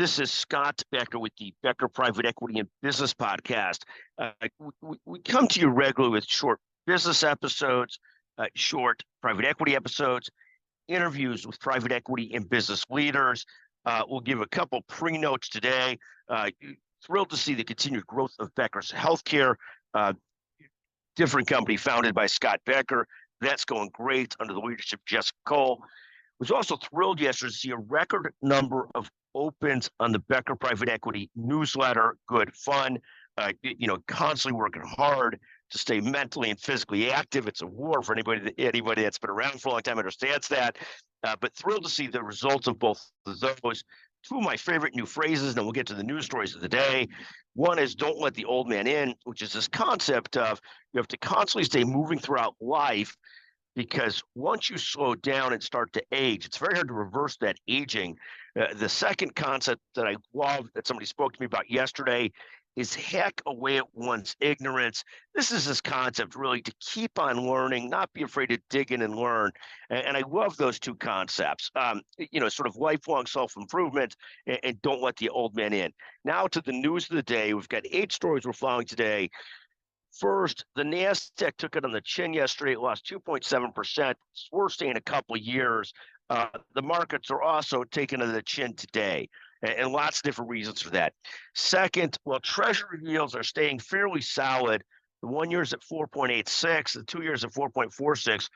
This is Scott Becker with the Becker Private Equity and Business Podcast. We come to you regularly with short business episodes, short private equity episodes, interviews with private equity and business leaders. We'll give a couple pre-notes today. Thrilled to see the continued growth of Becker's Healthcare, different company founded by Scott Becker. That's going great under the leadership of Jessica Cole. Was also thrilled yesterday to see a record number of opens on the Becker Private Equity newsletter. Good fun. Constantly working hard to stay mentally and physically active. It's a war for anybody that's been around for a long time understands that. But thrilled to see the results of both of those. Two of my favorite new phrases, and then we'll get to the news stories of the day. One is "don't let the old man in," which is this concept of you have to constantly stay moving throughout life, because once you slow down and start to age, it's very hard to reverse that aging. The second concept that I love that somebody spoke to me about yesterday is hack away at one's ignorance. This is this concept really to keep on learning, not be afraid to dig in and learn. And I love those two concepts, sort of lifelong self-improvement and don't let the old man in. Now to the news of the day. We've got 8 stories we're following today. First, the Nasdaq took it on the chin yesterday. It lost 2.7%. It's worst day in a couple of years. The markets are also taken on the chin today, and lots of different reasons for that. Second, while treasury yields are staying fairly solid, the 1 year's at 4.86, the 2 years at 4.46.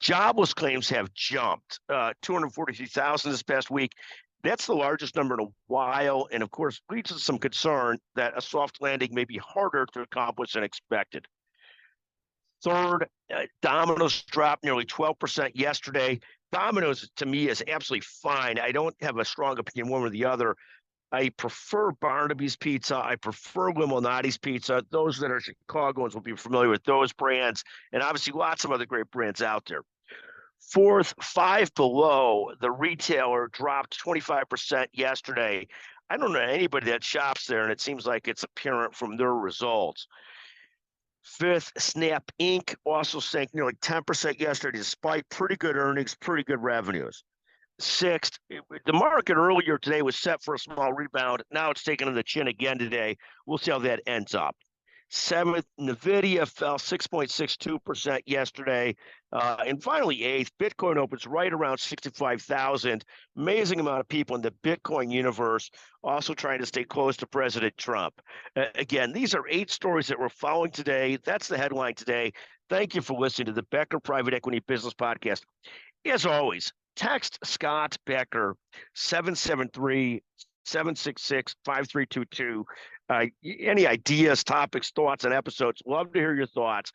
Jobless claims have jumped 243,000 this past week. That's the largest number in a while, and of course, leads to some concern that a soft landing may be harder to accomplish than expected. Third, Domino's dropped nearly 12% yesterday. Domino's, to me, is absolutely fine. I don't have a strong opinion one or the other. I prefer Barnaby's Pizza. I prefer Limonati's Pizza. Those that are Chicagoans will be familiar with those brands, and obviously lots of other great brands out there. Fourth, Five Below, the retailer, dropped 25% yesterday. I don't know anybody that shops there, and it seems like it's apparent from their results. Fifth, Snap Inc. also sank nearly 10% yesterday, despite pretty good earnings, pretty good revenues. Sixth, the market earlier today was set for a small rebound. Now it's taken on the chin again today. We'll see how that ends up. Seventh, NVIDIA fell 6.62% yesterday. And finally, eighth, Bitcoin opens right around 65,000. Amazing amount of people in the Bitcoin universe also trying to stay close to President Trump. Again, these are 8 stories that we're following today. That's the headline today. Thank you for listening to the Becker Private Equity Business Podcast. As always, text Scott Becker 773-766-5322. Any ideas, topics, thoughts, and episodes, love to hear your thoughts.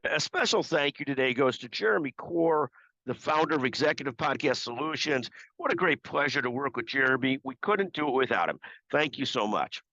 A special thank you today goes to Jeremy Core, the founder of Executive Podcast Solutions. What a great pleasure to work with Jeremy. We couldn't do it without him. Thank you so much.